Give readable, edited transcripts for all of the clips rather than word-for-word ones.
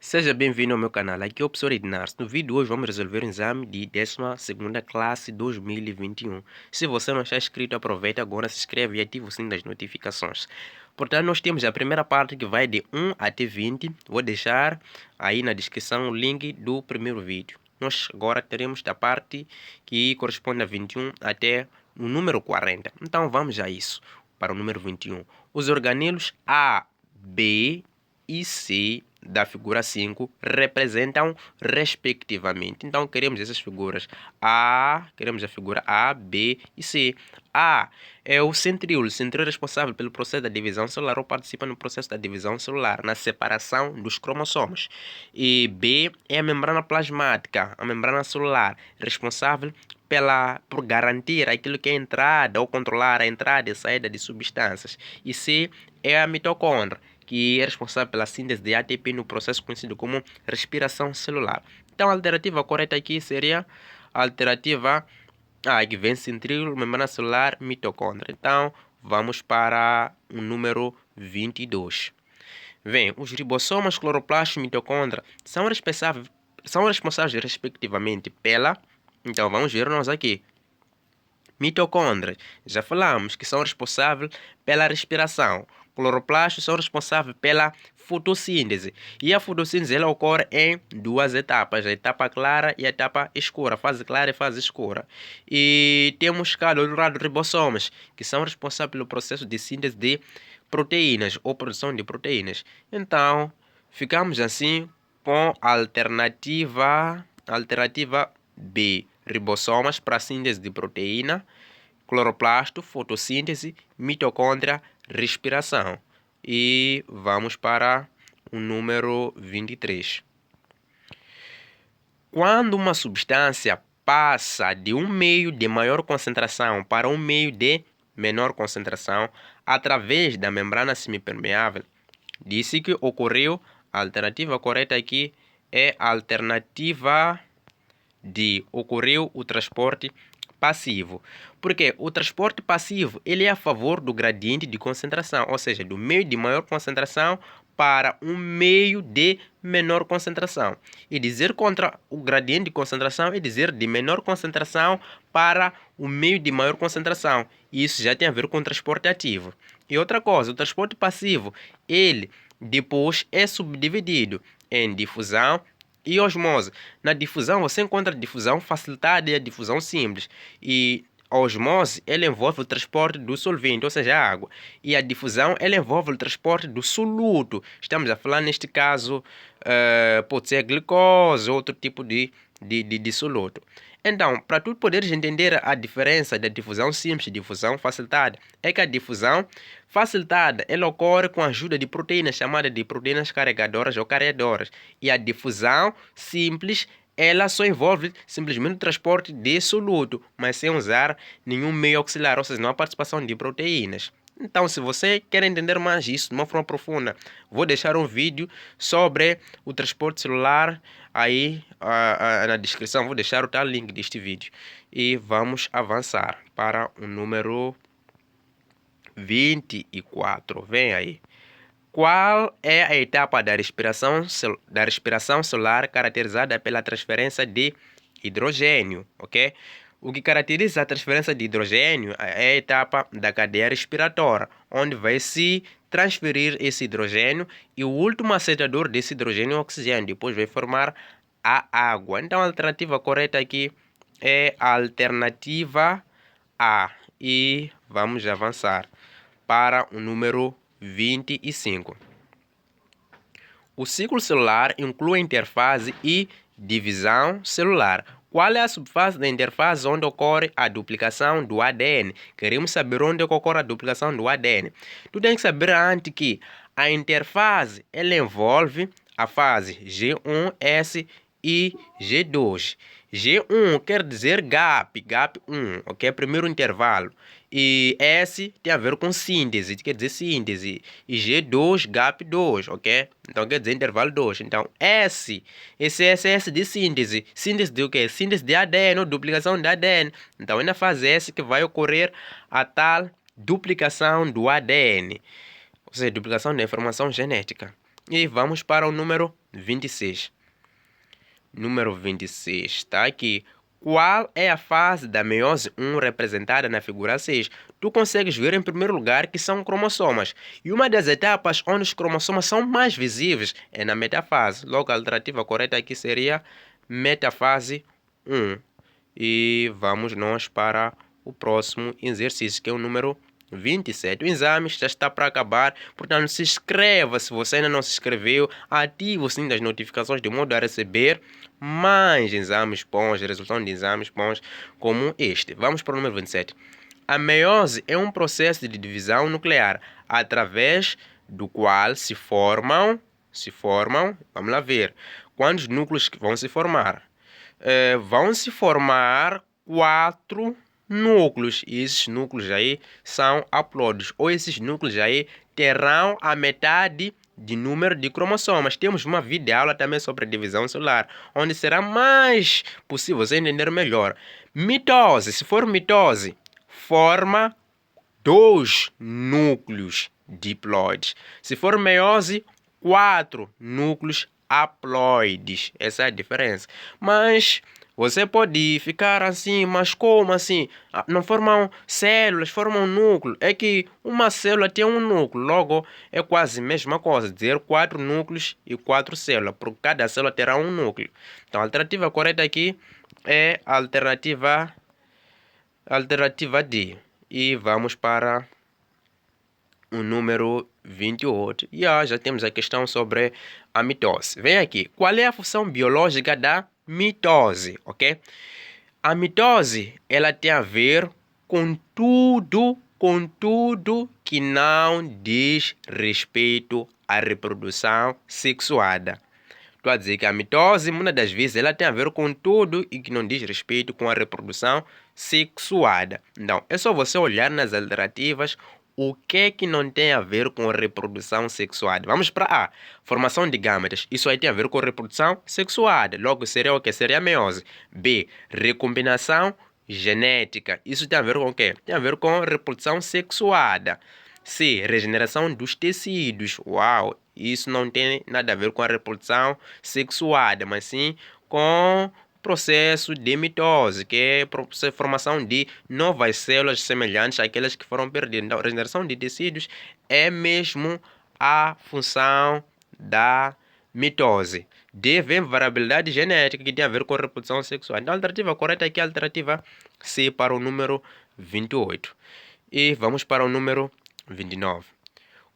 Seja bem-vindo ao meu canal, aqui é o professor Ednars. No vídeo de hoje vamos resolver o exame de 12ª classe 2021. Se você não está inscrito, aproveita agora, se inscreve e ativa o sininho das notificações. Portanto, nós temos a primeira parte que vai de 1 até 20. Vou deixar aí na descrição o link do primeiro vídeo. Nós agora teremos a parte que corresponde a 21 até o número 40. Então vamos a isso, para o número 21. Os organelos A, B e C da figura 5 representam respectivamente. Então, queremos essas figuras queremos a figura A, B e C. A é o centríolo responsável pelo processo da divisão celular ou participa no processo da divisão celular, na separação dos cromossomos. E B é a membrana plasmática, a membrana celular, responsável por garantir aquilo que é a entrada ou controlar a entrada e saída de substâncias. E C é a mitocôndria, que é responsável pela síntese de ATP no processo conhecido como respiração celular. Então, a alternativa correta aqui seria a alternativa A, que vem centríolo, membrana celular, mitocôndria. Então, vamos para o número 22. Bem, os ribossomas, cloroplastos e mitocôndria são responsáveis respectivamente pela... Então, vamos ver nós aqui. Mitocôndrias, já falamos que são responsáveis pela respiração. Cloroplastos são responsáveis pela fotossíntese. E a fotossíntese ela ocorre em duas etapas, a etapa clara e a etapa escura, fase clara e fase escura. E temos cá do lado ribossomas, que são responsáveis pelo processo de síntese de proteínas ou produção de proteínas. Então, ficamos assim com a alternativa B. Ribossomas para síntese de proteína, cloroplasto, fotossíntese, mitocôndria, respiração. E vamos para o número 23. Quando uma substância passa de um meio de maior concentração para um meio de menor concentração através da membrana semipermeável, disse que ocorreu, a alternativa correta aqui é a alternativa D, ocorreu o transporte passivo. Porque o transporte passivo ele é a favor do gradiente de concentração, ou seja, do meio de maior concentração para um meio de menor concentração. E dizer contra o gradiente de concentração é dizer de menor concentração para o meio de maior concentração. E isso já tem a ver com o transporte ativo. E outra coisa, o transporte passivo, ele depois é subdividido em difusão e osmose. Na difusão, você encontra a difusão facilitada e a difusão simples. E a osmose, ela envolve o transporte do solvente, ou seja, a água. E a difusão, ela envolve o transporte do soluto. Estamos a falar, neste caso, pode ser a glicose, outro tipo de soluto. Então, para tu poderes entender a diferença da difusão simples e difusão facilitada, é que a difusão facilitada ela ocorre com a ajuda de proteínas chamadas de proteínas carregadoras ou carreadoras. E a difusão simples ela só envolve simplesmente o transporte de soluto, mas sem usar nenhum meio auxiliar, ou seja, não há participação de proteínas. Então, se você quer entender mais isso de uma forma profunda, vou deixar um vídeo sobre o transporte celular aí na descrição. Vou deixar o tal link deste vídeo. E vamos avançar para o número 24. Vem aí. Qual é a etapa da respiração celular caracterizada pela transferência de hidrogênio? Ok? O que caracteriza a transferência de hidrogênio é a etapa da cadeia respiratória, onde vai se transferir esse hidrogênio e o último acelerador desse hidrogênio é o oxigênio, depois vai formar a água. Então a alternativa correta aqui é a alternativa A. E vamos avançar para o número 25. O ciclo celular inclui a interfase e divisão celular. Qual é a subfase da interfase onde ocorre a duplicação do ADN? Queremos saber onde ocorre a duplicação do ADN. Tu tens que saber antes que a interfase ela envolve a fase G1S e G2. G1 quer dizer gap 1, ok? Primeiro intervalo. E S tem a ver com síntese, quer dizer síntese. E G2, gap 2, ok? Então quer dizer intervalo 2. Então esse S de síntese. Síntese de o quê? Síntese de ADN ou duplicação de ADN. Então é na fase S que vai ocorrer a tal duplicação do ADN. Ou seja, duplicação da informação genética. E vamos para o número 26. Número 26 está aqui. Qual é a fase da meiose 1 representada na figura 6? Tu consegues ver em primeiro lugar que são cromossomas. E uma das etapas onde os cromossomas são mais visíveis é na metafase. Logo, a alternativa correta aqui seria metafase 1. E vamos nós para o próximo exercício, que é o número 27. O exame já está para acabar, portanto se inscreva se você ainda não se inscreveu, ative o sininho das notificações de modo a receber mais exames bons, resolução de exames bons como este. Vamos para o número 27. A meiose é um processo de divisão nuclear através do qual se formam, vamos lá ver, quantos núcleos vão se formar? Vão se formar 4 núcleos, e esses núcleos aí são haploides, ou esses núcleos aí terão a metade de número de cromossomas. Temos uma videoaula também sobre divisão celular, onde será mais possível você entender melhor. Mitose, se for mitose, forma 2 núcleos diploides. Se for meiose, 4 núcleos haploides. Essa é a diferença. Mas você pode ficar assim, mas como assim? Não formam células, formam núcleo. É que uma célula tem um núcleo, logo é quase a mesma coisa, dizer 4 núcleos e 4 células, porque cada célula terá um núcleo. Então a alternativa correta aqui é a alternativa D. E vamos para o número 28. E já temos a questão sobre a mitose. Vem aqui. Qual é a função biológica da mitose? Ok? A mitose, ela tem a ver com tudo que não diz respeito à reprodução sexuada. Estou a dizer que a mitose, muitas das vezes, ela tem a ver com tudo e que não diz respeito com a reprodução sexuada. Então, é só você olhar nas alternativas o que não tem a ver com reprodução sexuada. Vamos para A. Formação de gâmetas. Isso aí tem a ver com reprodução sexuada. Logo, seria o que? Seria a meiose. B. Recombinação genética. Isso tem a ver com o quê? Tem a ver com reprodução sexuada. C. Regeneração dos tecidos. Uau! Isso não tem nada a ver com a reprodução sexuada, mas sim com o processo de mitose, que é a formação de novas células semelhantes àquelas que foram perdidas. Então, a regeneração de tecidos é mesmo a função da mitose. D. Vem variabilidade genética, que tem a ver com a reprodução sexual. Então, a alternativa correta aqui é a alternativa C para o número 28. E vamos para o número 29.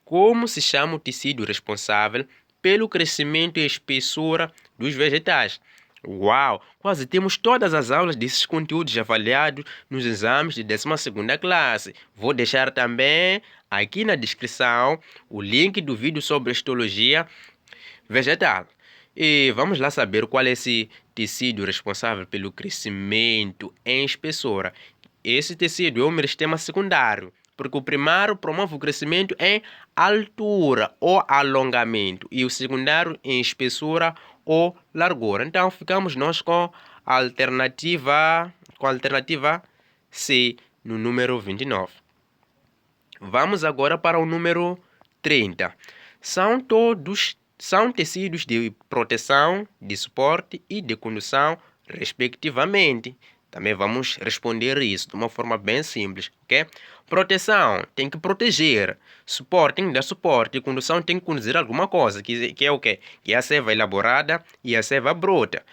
Como se chama o tecido responsável pelo crescimento e espessura dos vegetais? Uau! Quase temos todas as aulas desses conteúdos avaliados nos exames de 12ª classe. Vou deixar também aqui na descrição o link do vídeo sobre histologia vegetal. E vamos lá saber qual é esse tecido responsável pelo crescimento em espessura. Esse tecido é o meristema secundário, porque o primário promove o crescimento em altura ou alongamento e o secundário em espessura ou largura. Então ficamos nós com a alternativa C no número 29. Vamos agora para o número 30. São tecidos de proteção, de suporte e de condução, respectivamente. Também vamos responder isso de uma forma bem simples, ok? Proteção tem que proteger, suporte tem que dar suporte, e condução tem que conduzir alguma coisa, que é o quê? Que é a seiva elaborada e a seiva bruta.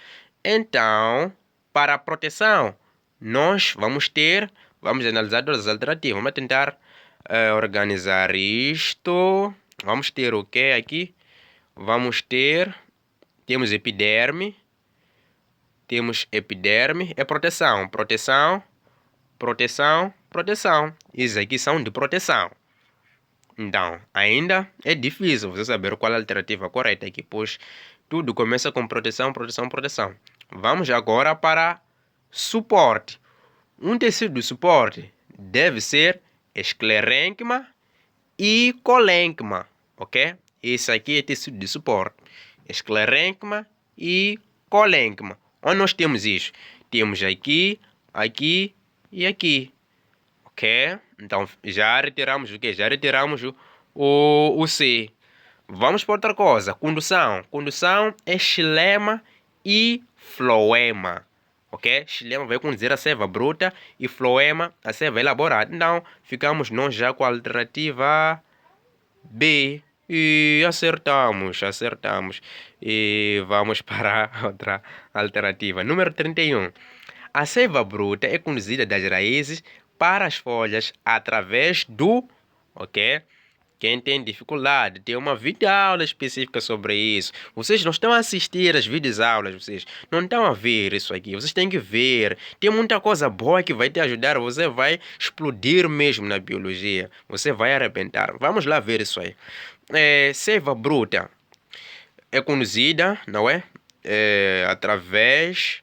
Então, para a proteção, nós vamos analisar todas as alternativas, vamos tentar organizar isto. Vamos ter o que aqui? Temos epiderme, é proteção. Esses aqui são de proteção. Então, ainda é difícil você saber qual é a alternativa correta aqui, pois tudo começa com proteção. Vamos agora para suporte. Um tecido de suporte deve ser esclerênquima e colênquima, ok? Esse aqui é tecido de suporte. Esclerênquima e colênquima. Onde nós temos isso? Temos aqui e aqui. Ok? Então, já retiramos o quê? Já retiramos o C. Vamos para outra coisa. Condução. Condução é xilema e floema. Ok? Xilema vai conduzir a seiva bruta e floema a seiva elaborada. Então, ficamos nós já com a alternativa B. E acertamos. E vamos para a outra alternativa. Número 31. A seiva bruta é conduzida das raízes para as folhas através do... Ok? Quem tem dificuldade, tem uma videoaula específica sobre isso. Vocês não estão a assistir as videoaulas, vocês não estão a ver isso aqui. Vocês têm que ver. Tem muita coisa boa que vai te ajudar. Você vai explodir mesmo na biologia. Você vai arrebentar. Vamos lá ver isso aí. Seiva bruta é conduzida, não é? Através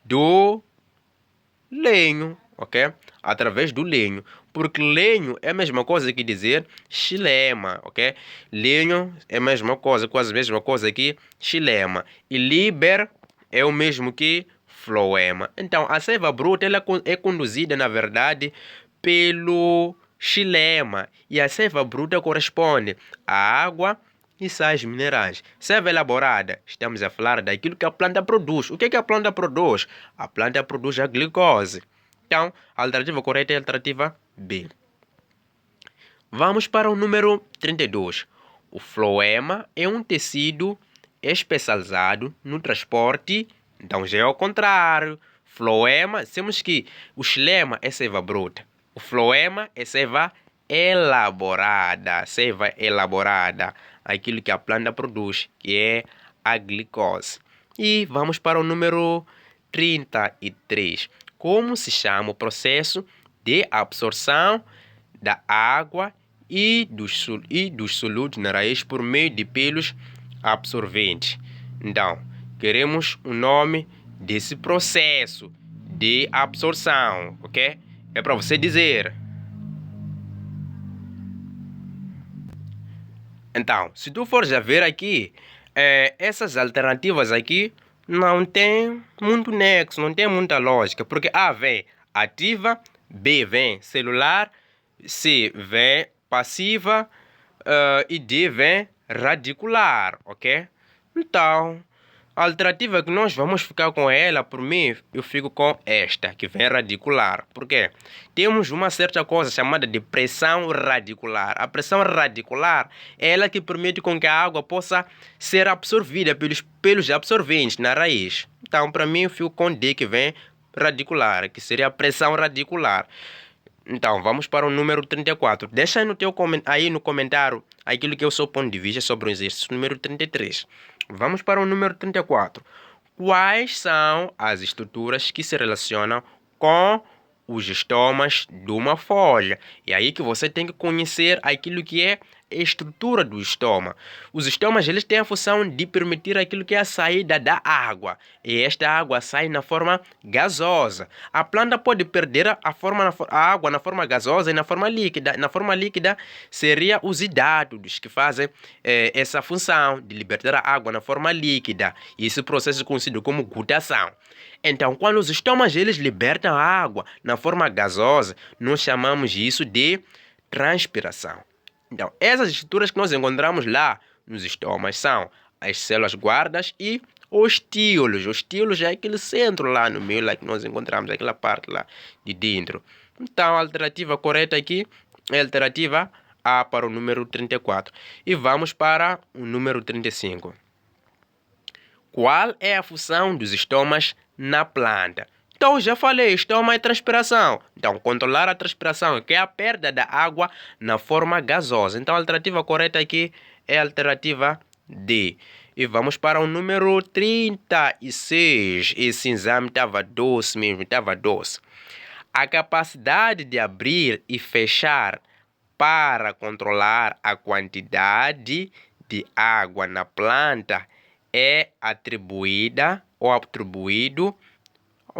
do lenho, ok? Através do lenho. Porque lenho é a mesma coisa que dizer xilema, ok? Lenho é a mesma coisa, quase a mesma coisa que xilema. E liber é o mesmo que floema. Então, a seiva bruta ela é conduzida, na verdade, pelo xilema. E a seiva bruta corresponde à água e sais minerais. Seiva elaborada, estamos a falar daquilo que a planta produz. O que a planta produz? A planta produz a glicose. Então, a alternativa correta é a alternativa B. Vamos para o número 32. O floema é um tecido especializado no transporte. Então, já é ao contrário. Floema, temos que o xilema é seiva bruta. O floema é seiva elaborada. Seiva elaborada. Aquilo que a planta produz, que é a glicose. E vamos para o número 33. Como se chama o processo de absorção da água e dos solutos na raiz por meio de pelos absorventes? Então, queremos o nome desse processo de absorção, ok? É para você dizer. Então, se tu fores a ver aqui, essas alternativas aqui não tem muito nexo, não tem muita lógica, porque A vem ativa, B vem celular, C vem passiva e D vem radicular, ok? Então, a alternativa que nós vamos ficar com ela, por mim, eu fico com esta, que vem radicular. Por quê? Temos uma certa coisa chamada de pressão radicular. A pressão radicular é ela que permite com que a água possa ser absorvida pelos pelos absorventes na raiz. Então, para mim, eu fico com D, que vem radicular, que seria a pressão radicular. Então, vamos para o número 34. Deixa aí no comentário aquilo que é o seu ponto de vista sobre o exercício número 33. Vamos para o número 34. Quais são as estruturas que se relacionam com os estomas de uma folha? E aí que você tem que conhecer aquilo que é a estrutura do estoma. Os estomas eles têm a função de permitir aquilo que é a saída da água. E esta água sai na forma gasosa. A planta pode perder a água na forma gasosa e na forma líquida. Na forma líquida seria os hidratos que fazem essa função de libertar a água na forma líquida. E esse processo é conhecido como gutação. Então, quando os estomas eles libertam a água na forma gasosa, nós chamamos isso de transpiração. Então, essas estruturas que nós encontramos lá nos estomas são as células guardas e os tíolos. Os tíolos é aquele centro lá no meio lá que nós encontramos, aquela parte lá de dentro. Então, a alternativa correta aqui é a alternativa A para o número 34. E vamos para o número 35. Qual é a função dos estomas na planta? Então, já falei, estoma é transpiração. Então, controlar a transpiração, que é a perda da água na forma gasosa. Então, a alternativa correta aqui é a alternativa D. E vamos para o número 36. Esse exame estava doce mesmo, estava doce. A capacidade de abrir e fechar para controlar a quantidade de água na planta é atribuída ou atribuído.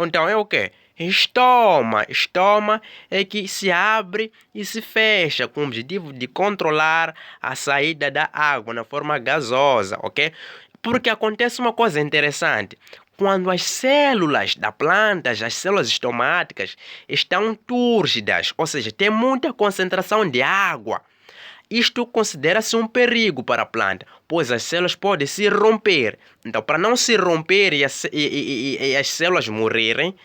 Então é o quê? Estoma. Estoma é que se abre e se fecha com o objetivo de controlar a saída da água na forma gasosa, ok? Porque acontece uma coisa interessante. Quando as células da planta, as células estomáticas, estão túrgidas, ou seja, tem muita concentração de água, Isto considera-se um perigo para a planta, pois as células podem se romper. Então, para não se romper e as células morrerem,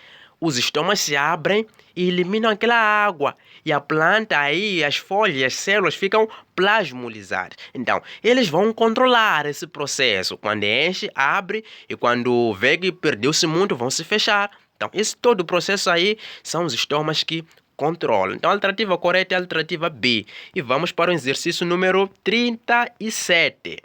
os estomas se abrem e eliminam aquela água. E a planta aí, as folhas, as células ficam plasmolizadas. Então, eles vão controlar esse processo. Quando enche, abre e quando vê que perdeu-se muito, vão se fechar. Então, esse todo o processo aí são os estomas que controlam. Então, a alternativa correta é a alternativa B. E vamos para o exercício número 37.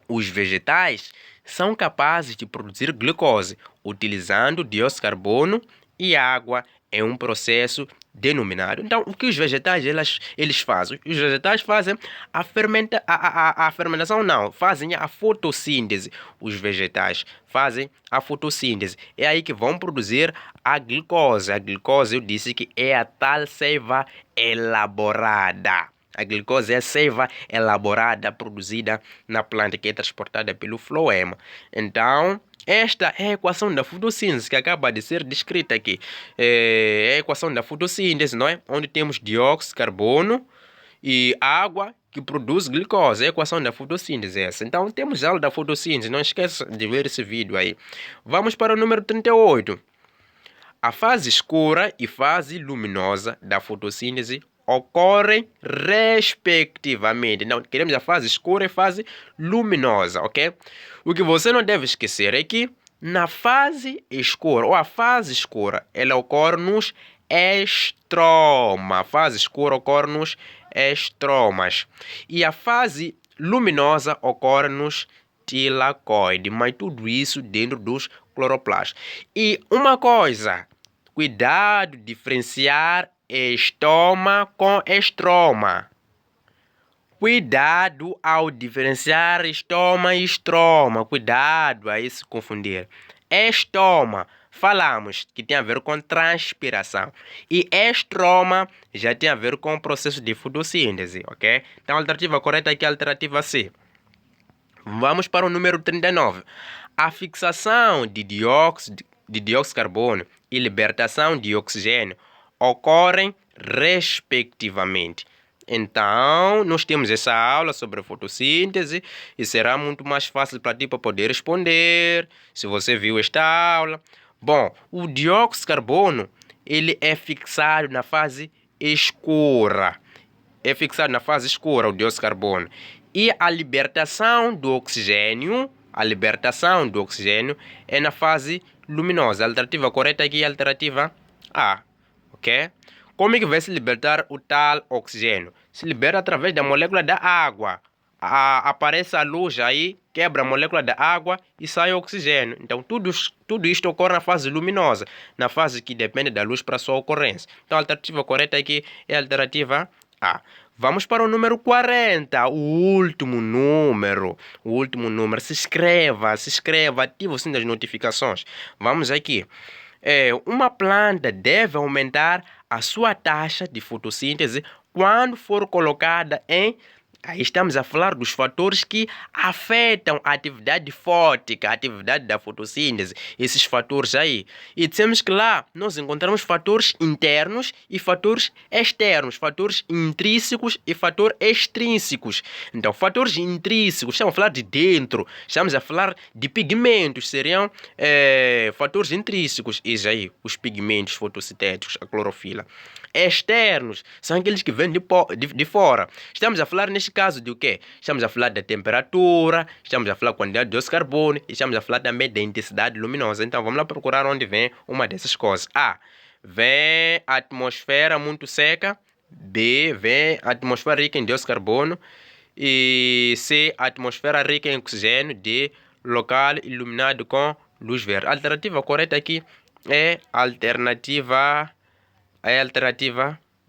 Os vegetais são capazes de produzir glicose utilizando dióxido de carbono e água em um processo denominado. Então, o que os vegetais eles fazem? Os vegetais fazem a fermentação, não, fazem a fotossíntese. Os vegetais fazem a fotossíntese. É aí que vão produzir a glicose. A glicose, eu disse que é a tal seiva elaborada. A glicose é a seiva elaborada, produzida na planta, que é transportada pelo floema. Então, esta é a equação da fotossíntese que acaba de ser descrita aqui. É a equação da fotossíntese, não é? Onde temos dióxido de carbono e água que produz glicose. É a equação da fotossíntese essa. Então, temos aula da fotossíntese. Não esqueça de ver esse vídeo aí. Vamos para o número 38. A fase escura e fase luminosa da fotossíntese ocorrem respectivamente. Então, queremos a fase escura e fase luminosa, ok? O que você não deve esquecer é que na fase escura, ou a fase escura, ela ocorre nos estroma. A fase escura ocorre nos estromas. E a fase luminosa ocorre nos tilacoides. Mas tudo isso dentro dos cloroplastos. E uma coisa, cuidado de diferenciar estoma com estroma. Cuidado ao diferenciar estoma e estroma. Cuidado a se confundir. Estoma, falamos que tem a ver com transpiração. E estroma já tem a ver com o processo de fotossíntese, ok? Então a alternativa correta aqui é a alternativa C. Vamos para o número 39. A fixação de dióxido de carbono e libertação de oxigênio ocorrem respectivamente. Então, nós temos essa aula sobre fotossíntese e será muito mais fácil para ti poder responder, se você viu esta aula. Bom, o dióxido de carbono, ele é fixado na fase escura. É fixado na fase escura o dióxido de carbono. E a libertação do oxigênio é na fase luminosa. A alternativa correta aqui é a alternativa A, ok? Como é que vai se libertar o tal oxigênio? Se libera através da molécula da água. Aparece a luz aí, quebra a molécula da água e sai o oxigênio. Então, tudo isto ocorre na fase luminosa, na fase que depende da luz para sua ocorrência. Então, a alternativa correta aqui é a alternativa A. Vamos para o número 40, o último número. Se inscreva, ative o sininho das notificações. Vamos aqui. Uma planta deve aumentar a sua taxa de fotossíntese quando for colocada em... Aí estamos a falar dos fatores que afetam a atividade fótica, a atividade da fotossíntese, esses fatores aí. E dissemos que lá nós encontramos fatores internos e fatores externos, fatores intrínsecos e fatores extrínsecos. Então, fatores intrínsecos, estamos a falar de dentro, estamos a falar de pigmentos, seriam fatores intrínsecos, isso aí, os pigmentos fotossintéticos, a clorofila. Externos são aqueles que vêm de fora. Estamos a falar neste caso de o quê? Estamos a falar da temperatura, estamos a falar da quantidade de dióxido de carbono e estamos a falar também da intensidade luminosa. Então vamos lá procurar onde vem uma dessas coisas. A. Vem a atmosfera muito seca. B. Vem a atmosfera rica em dióxido de carbono. E C. A atmosfera rica em oxigênio. D. Local iluminado com luz verde. A alternativa correta aqui é a alternativa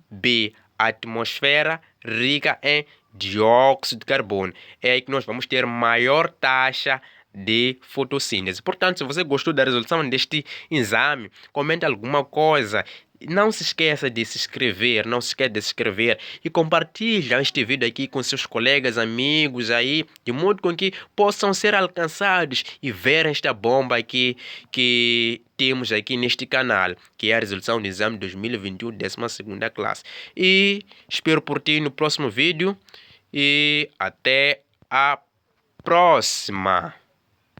B, atmosfera rica em dióxido de carbono. É aí que nós vamos ter maior taxa de fotossíntese. Portanto, se você gostou da resolução deste exame, comente alguma coisa não se esqueça de se inscrever, não se esqueça de se inscrever e compartilhar este vídeo aqui com seus colegas, amigos aí, de modo com que possam ser alcançados e ver esta bomba aqui que temos aqui neste canal, que é a resolução do exame 2021, 12ª classe. E espero por ti no próximo vídeo e até a próxima!